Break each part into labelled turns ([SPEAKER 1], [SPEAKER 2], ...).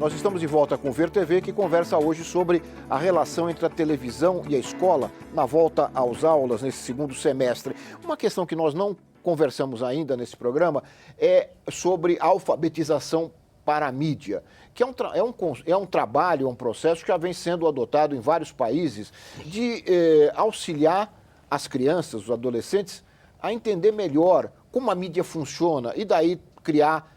[SPEAKER 1] nós estamos de volta com o Ver TV, que conversa hoje sobre a relação entre a televisão e a escola na volta às aulas nesse segundo semestre. Uma questão que nós não conversamos ainda nesse programa é sobre a alfabetização para a mídia, que é um trabalho, é um processo que já vem sendo adotado em vários países de auxiliar as crianças, os adolescentes, a entender melhor como a mídia funciona e daí criar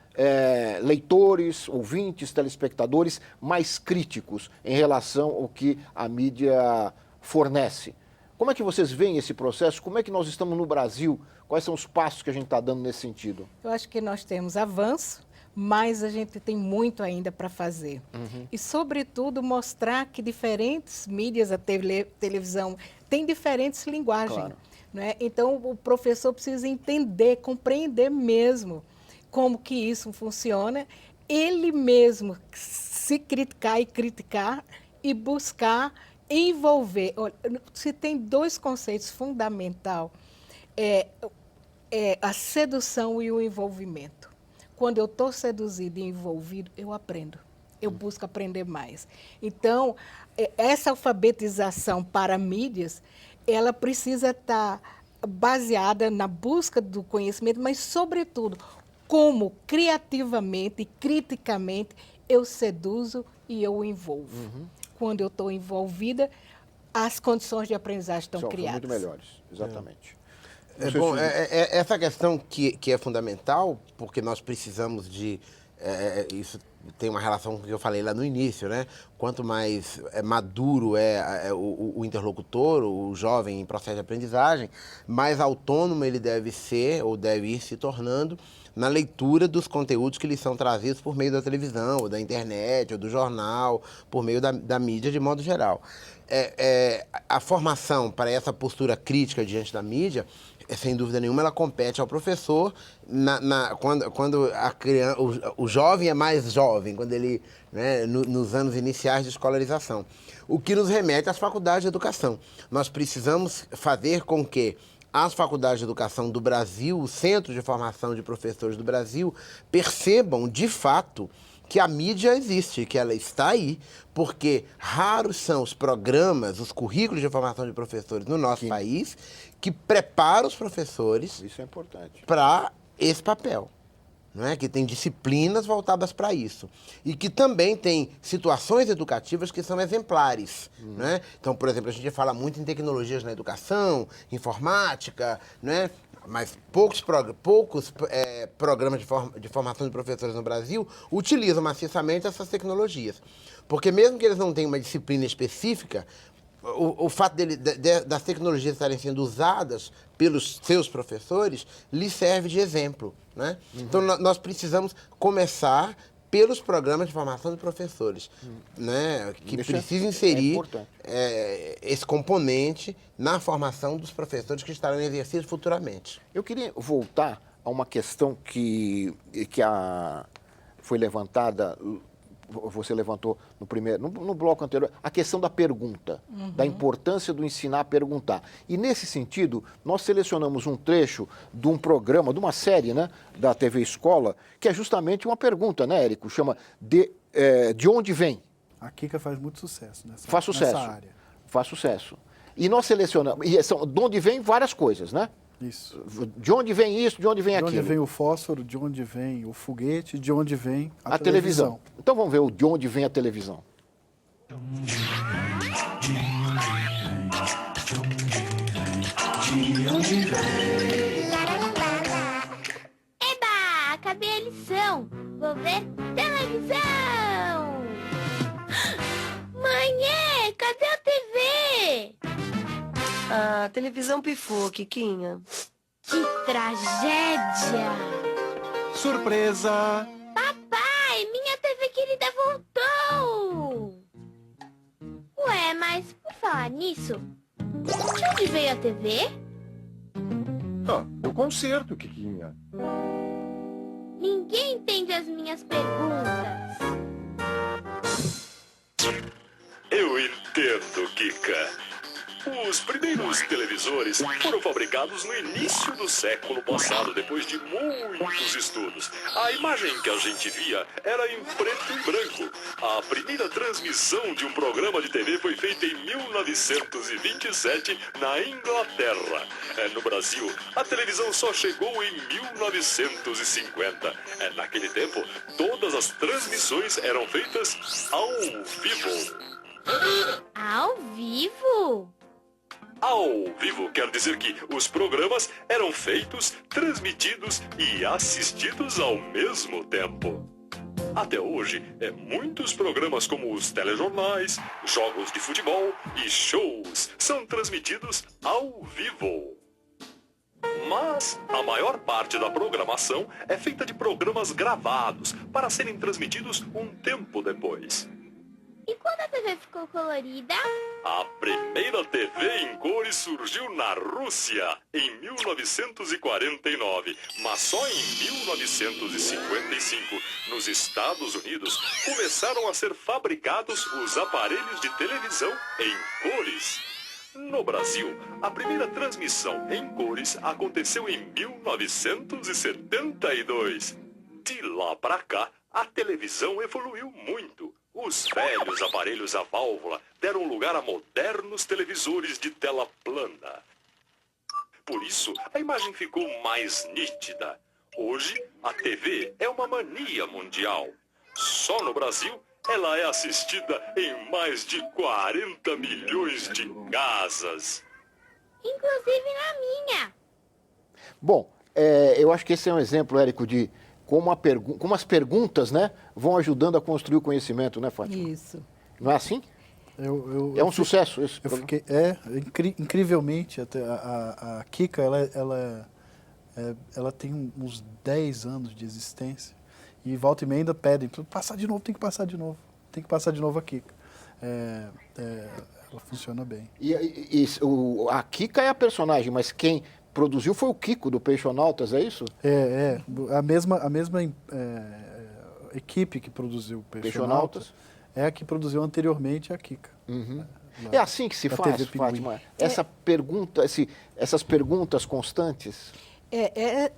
[SPEAKER 1] leitores, ouvintes, telespectadores mais críticos em relação ao que a mídia fornece. Como é que vocês veem esse processo? Como é que nós estamos no Brasil? Quais são os passos que a gente está dando nesse sentido?
[SPEAKER 2] Eu acho que nós temos avanço, mas a gente tem muito ainda para fazer. E, sobretudo, mostrar que diferentes mídias, a televisão, têm diferentes linguagens.
[SPEAKER 1] Claro.
[SPEAKER 2] Né? Então, o professor precisa entender, compreender mesmo como que isso funciona, ele mesmo se criticar e buscar envolver. Olha, se tem dois conceitos fundamentais, a sedução e o envolvimento. Quando eu estou seduzido e envolvido, eu aprendo. Eu busco aprender mais. Então, essa alfabetização para mídias, ela precisa estar baseada na busca do conhecimento, mas, sobretudo, como criativamente e criticamente eu seduzo e eu envolvo. Quando eu estou envolvida, as condições de aprendizagem estão criadas.
[SPEAKER 1] São muito melhores, exatamente.
[SPEAKER 3] Bom, essa questão que é fundamental, porque nós precisamos de... isso tem uma relação com o que eu falei lá no início, né? Quanto mais maduro o interlocutor, o jovem em processo de aprendizagem, mais autônomo ele deve ser ou deve ir se tornando na leitura dos conteúdos que lhes são trazidos por meio da televisão, ou da internet, ou do jornal, por meio da mídia de modo geral. A formação para essa postura crítica diante da mídia, sem dúvida nenhuma, ela compete ao professor quando a criança, o jovem é mais jovem, quando ele, né, nos anos iniciais de escolarização. O que nos remete às faculdades de educação. Nós precisamos fazer com que as faculdades de educação do Brasil, o Centro de Formação de Professores do Brasil, percebam, de fato, que a mídia existe, que ela está aí, porque raros são os programas, os currículos de formação de professores no nosso país que preparam os professores
[SPEAKER 1] Isso é importante.
[SPEAKER 3] para esse papel. Não é? Que tem disciplinas voltadas para isso. E que também tem situações educativas que são exemplares. Não é? Então, por exemplo, a gente fala muito em tecnologias na educação, informática, não é? Mas poucos programas de formação de professores no Brasil utilizam maciçamente essas tecnologias. Porque mesmo que eles não tenham uma disciplina específica, o fato das tecnologias estarem sendo usadas pelos seus professores lhes serve de exemplo. Né? Então, nós precisamos começar pelos programas de formação de professores, né? Que precisam inserir esse componente na formação dos professores que estarão em exercício futuramente.
[SPEAKER 1] Eu queria voltar a uma questão que foi levantada, você levantou no bloco anterior, a questão da pergunta, da importância do ensinar a perguntar. E, nesse sentido, nós selecionamos um trecho de um programa, de uma série, né, da TV Escola, que é justamente uma pergunta, né, Érico? Chama De Onde Vem?
[SPEAKER 4] A Kika faz muito sucesso nessa área.
[SPEAKER 1] Faz sucesso. E nós selecionamos, de onde vem várias coisas, né?
[SPEAKER 4] Isso.
[SPEAKER 1] De onde vem isso, de onde vem aquilo?
[SPEAKER 4] De onde vem o fósforo, de onde vem o foguete, de onde vem
[SPEAKER 1] a televisão. Então vamos ver de onde vem a televisão.
[SPEAKER 5] De onde vem?
[SPEAKER 6] Eba, acabei a lição. Vou ver televisão. Mãe, cadê a TV?
[SPEAKER 5] A televisão pifou, Kikinha.
[SPEAKER 6] Que tragédia!
[SPEAKER 7] Surpresa!
[SPEAKER 6] Papai, minha TV querida voltou! Ué, mas por falar nisso, de onde veio a TV?
[SPEAKER 7] Do concerto, Kikinha.
[SPEAKER 6] Ninguém entende as minhas perguntas.
[SPEAKER 8] Eu entendo, Kika.
[SPEAKER 7] Os primeiros televisores foram fabricados no início do século passado, depois de muitos estudos. A imagem que a gente via era em preto e branco. A primeira transmissão de um programa de TV foi feita em 1927 na Inglaterra. No Brasil, a televisão só chegou em 1950. Naquele tempo, todas as transmissões eram feitas ao vivo.
[SPEAKER 6] Ao vivo?
[SPEAKER 7] Ao vivo quer dizer que os programas eram feitos, transmitidos e assistidos ao mesmo tempo. Até hoje, muitos programas como os telejornais, jogos de futebol e shows são transmitidos ao vivo. Mas a maior parte da programação é feita de programas gravados para serem transmitidos um tempo depois.
[SPEAKER 6] E quando a TV ficou colorida?
[SPEAKER 7] A primeira TV em cores surgiu na Rússia em 1949, mas só em 1955, nos Estados Unidos, começaram a ser fabricados os aparelhos de televisão em cores. No Brasil, a primeira transmissão em cores aconteceu em 1972. De lá para cá, a televisão evoluiu muito. Os velhos aparelhos a válvula deram lugar a modernos televisores de tela plana. Por isso, a imagem ficou mais nítida. Hoje, a TV é uma mania mundial. Só no Brasil, ela é assistida em mais de 40 milhões de casas.
[SPEAKER 6] Inclusive na minha.
[SPEAKER 1] Bom, eu acho que esse é um exemplo, Érico, de como as perguntas, né, vão ajudando a construir o conhecimento, né, Fátima?
[SPEAKER 2] Isso.
[SPEAKER 1] Não é assim? É um sucesso esse programa.
[SPEAKER 4] Incrivelmente, até a Kika, ela tem uns 10 anos de existência e volta e meia ainda pedem, passar de novo, tem que passar de novo a Kika. Ela funciona bem.
[SPEAKER 1] A Kika é a personagem, mas quem produziu foi o Kiko, do Peixonautas, é isso?
[SPEAKER 4] A mesma equipe que produziu o Peixonautas é a que produziu anteriormente a Kika.
[SPEAKER 1] Uhum. É assim que se faz, Fátima? Essas perguntas constantes?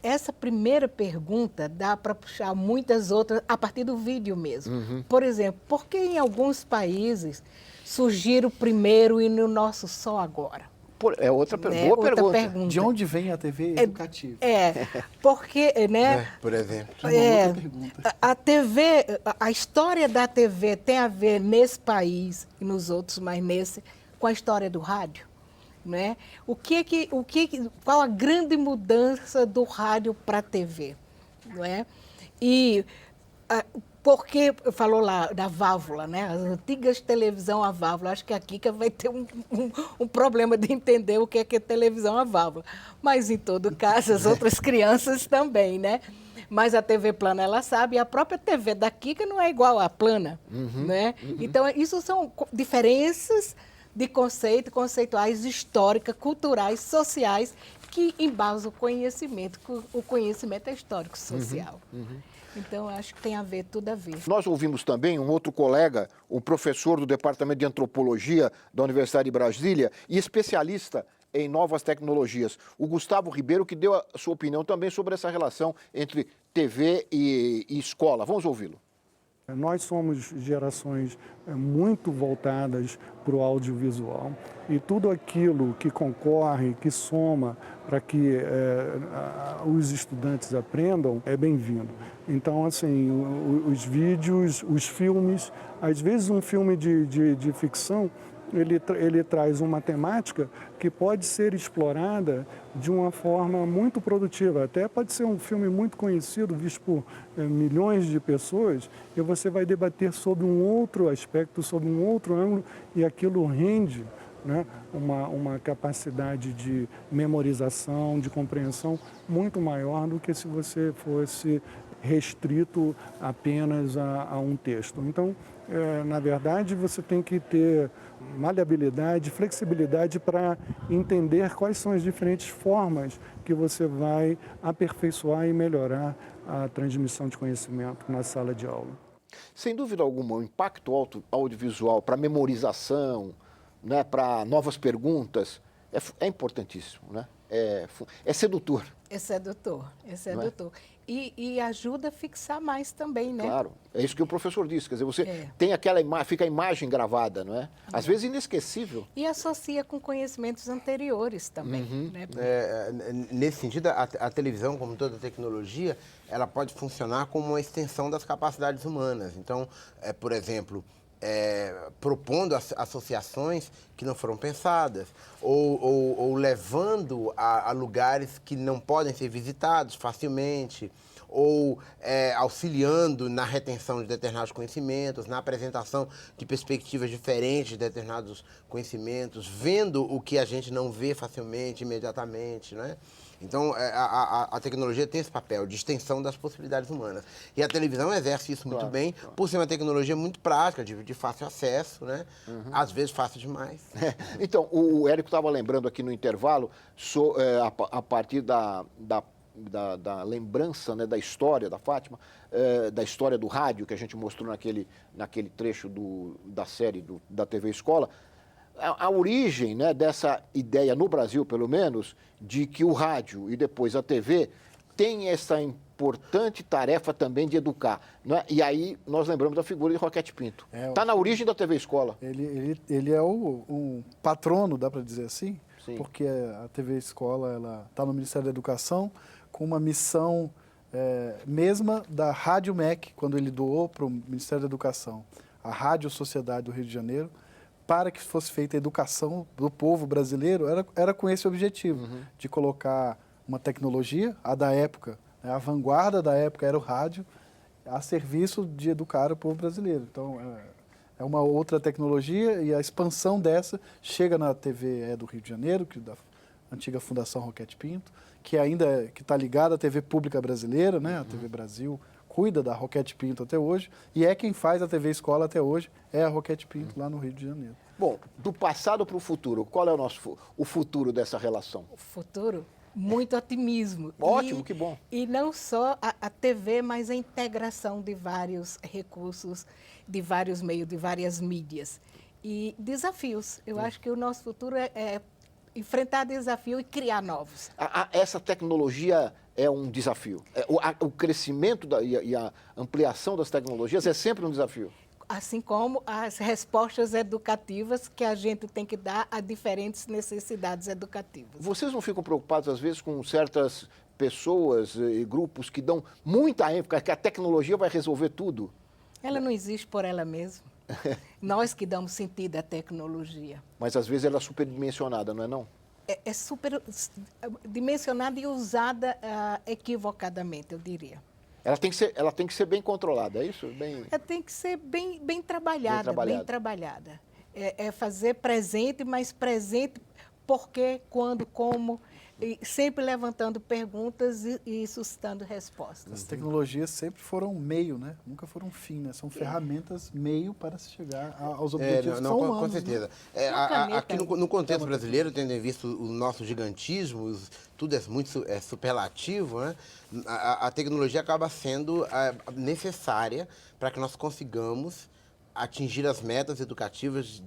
[SPEAKER 2] Essa primeira pergunta dá para puxar muitas outras a partir do vídeo mesmo.
[SPEAKER 1] Uhum.
[SPEAKER 2] Por exemplo, por que em alguns países surgiram primeiro e no nosso só agora?
[SPEAKER 1] É outra boa pergunta.
[SPEAKER 4] De onde vem a TV educativa?
[SPEAKER 2] Porque, né?
[SPEAKER 3] Por exemplo.
[SPEAKER 4] Outra pergunta.
[SPEAKER 2] A TV, a história da TV tem a ver nesse país e nos outros, mas nesse, com a história do rádio, né? Qual a grande mudança do rádio para a TV, não é? Porque falou lá da válvula, né? As antigas televisão a válvula. Acho que a Kika vai ter um problema de entender o que é televisão a válvula. Mas, em todo caso, as outras crianças também, né? Mas a TV plana, ela sabe. E a própria TV da Kika não é igual à plana, né? Então, isso são diferenças de conceituais, históricas, culturais, sociais, que embasam o conhecimento. O conhecimento é histórico-social. Então, acho que tem tudo a ver.
[SPEAKER 1] Nós ouvimos também um outro colega, o professor do Departamento de Antropologia da Universidade de Brasília e especialista em novas tecnologias, o Gustavo Ribeiro, que deu a sua opinião também sobre essa relação entre TV e escola. Vamos ouvi-lo.
[SPEAKER 8] Nós somos gerações muito voltadas para o audiovisual e tudo aquilo que concorre, que soma para que os estudantes aprendam é bem-vindo. Então, assim, os vídeos, os filmes, às vezes um filme de ficção, ele traz uma temática que pode ser explorada de uma forma muito produtiva. Até pode ser um filme muito conhecido, visto por milhões de pessoas, e você vai debater sobre um outro aspecto, sobre um outro ângulo, e aquilo rende, né, uma capacidade de memorização, de compreensão muito maior do que se você fosse restrito apenas a um texto. Então, na verdade, você tem que ter maleabilidade, flexibilidade para entender quais são as diferentes formas que você vai aperfeiçoar e melhorar a transmissão de conhecimento na sala de aula.
[SPEAKER 1] Sem dúvida alguma, o impacto audiovisual para memorização, né, para novas perguntas, é importantíssimo, né? É sedutor.
[SPEAKER 2] É sedutor, é
[SPEAKER 1] Não é?
[SPEAKER 2] sedutor. E ajuda a fixar mais também, né?
[SPEAKER 1] Claro, é isso que o professor disse. Quer dizer, você
[SPEAKER 2] É.
[SPEAKER 1] tem aquela imagem, fica a imagem gravada, não é? Às vezes inesquecível.
[SPEAKER 2] E associa com conhecimentos anteriores também, né?
[SPEAKER 3] Nesse sentido, a televisão, como toda tecnologia, ela pode funcionar como uma extensão das capacidades humanas. Então, por exemplo, propondo associações que não foram pensadas, ou levando a lugares que não podem ser visitados facilmente, ou auxiliando na retenção de determinados conhecimentos, na apresentação de perspectivas diferentes de determinados conhecimentos, vendo o que a gente não vê facilmente, imediatamente, né? Então, a tecnologia tem esse papel de extensão das possibilidades humanas. E a televisão exerce isso muito bem, por ser uma tecnologia muito prática, de fácil acesso, né? Às vezes fácil demais.
[SPEAKER 1] Então, o Érico estava lembrando aqui no intervalo, a partir da lembrança, né, da história da Fátima, da história do rádio que a gente mostrou naquele trecho da série da TV Escola, a origem, né, dessa ideia, no Brasil pelo menos, de que o rádio e depois a TV tem essa importante tarefa também de educar. Né? E aí nós lembramos da figura de Roquete Pinto. Está na origem da TV Escola.
[SPEAKER 4] Ele é um patrono, dá para dizer assim,
[SPEAKER 1] Sim.
[SPEAKER 4] porque a TV Escola ela está no Ministério da Educação com uma missão mesma da Rádio MEC, quando ele doou para o Ministério da Educação a Rádio Sociedade do Rio de Janeiro, para que fosse feita a educação do povo brasileiro, era com esse objetivo, de colocar uma tecnologia, a da época, né, a vanguarda da época era o rádio, a serviço de educar o povo brasileiro. Então, é uma outra tecnologia e a expansão dessa chega na TV do Rio de Janeiro, da antiga Fundação Roquete Pinto, que ainda está ligada à TV Pública Brasileira, né, a TV Brasil, cuida da Roquete Pinto até hoje, e quem faz a TV Escola até hoje é a Roquete Pinto, lá no Rio de Janeiro.
[SPEAKER 1] Bom, do passado para o futuro, qual é o futuro dessa relação?
[SPEAKER 2] O futuro, muito otimismo.
[SPEAKER 1] Ótimo, que bom.
[SPEAKER 2] E não só a TV, mas a integração de vários recursos, de vários meios, de várias mídias. E desafios. Eu acho que o nosso futuro é enfrentar desafio e criar novos.
[SPEAKER 1] Essa tecnologia é um desafio. O crescimento e a ampliação das tecnologias é sempre um desafio.
[SPEAKER 2] Assim como as respostas educativas que a gente tem que dar a diferentes necessidades educativas.
[SPEAKER 1] Vocês não ficam preocupados, às vezes, com certas pessoas e grupos que dão muita ênfase, que a tecnologia vai resolver tudo?
[SPEAKER 2] Ela não existe por ela mesma. Nós que damos sentido à tecnologia.
[SPEAKER 1] Mas, às vezes, ela é superdimensionada, não é não?
[SPEAKER 2] É super dimensionada e usada equivocadamente, eu diria.
[SPEAKER 1] Ela tem que ser bem controlada, é isso?
[SPEAKER 2] Ela tem que ser bem trabalhada, bem trabalhada. É fazer presente, mas presente por quê, quando, como, e sempre levantando perguntas e suscitando respostas.
[SPEAKER 4] As tecnologias sempre foram meio, né? Nunca foram fim, né? São ferramentas meio para se chegar aos objetivos que são humanos.
[SPEAKER 3] Com certeza.
[SPEAKER 4] Né?
[SPEAKER 3] Aqui no contexto brasileiro, tendo em vista o nosso gigantismo, tudo é muito superlativo, né? A tecnologia acaba sendo necessária para que nós consigamos atingir as metas educativas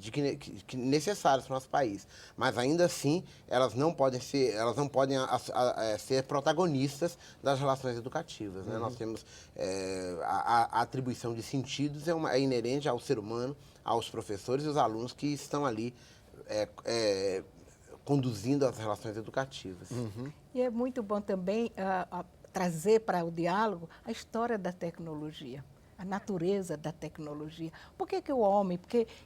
[SPEAKER 3] necessárias para o nosso país. Mas, ainda assim, elas não podem ser protagonistas das relações educativas. Né? Nós temos a atribuição de sentidos é inerente ao ser humano, aos professores e aos alunos que estão ali conduzindo as relações educativas.
[SPEAKER 2] E é muito bom também trazer para o diálogo a história da tecnologia, a natureza da tecnologia. Por que o homem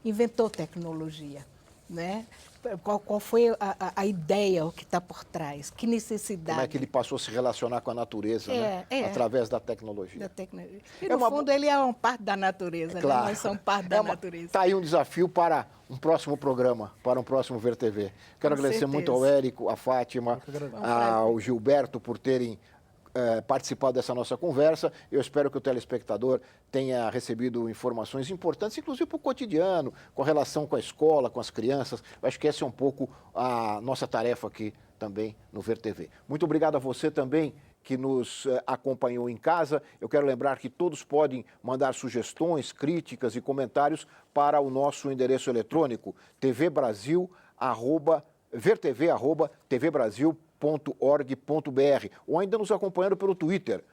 [SPEAKER 2] inventou tecnologia? Né? Qual foi a ideia, o que está por trás? Que necessidade?
[SPEAKER 1] Como é que ele passou a se relacionar com a natureza, né? Através da tecnologia.
[SPEAKER 2] E, no fundo, ele é uma parte da natureza,
[SPEAKER 1] claro.
[SPEAKER 2] né? Nós somos parte da natureza.
[SPEAKER 1] Está aí um desafio para um próximo programa, para um próximo Ver TV. Quero agradecer muito ao Érico, à Fátima, ao Gilberto por terem participado dessa nossa conversa. Eu espero que o telespectador tenha recebido informações importantes, inclusive para o cotidiano, com a relação com a escola, com as crianças. Eu acho que essa é um pouco a nossa tarefa aqui também no Ver TV. Muito obrigado a você também que nos acompanhou em casa. Eu quero lembrar que todos podem mandar sugestões, críticas e comentários para o nosso endereço eletrônico vertv@tvbrasil.org.br ou ainda nos acompanhando pelo Twitter,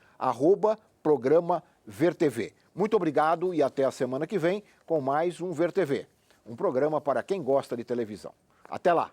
[SPEAKER 1] @programa VerTV. Muito obrigado e até a semana que vem com mais um VerTV, um programa para quem gosta de televisão. Até lá!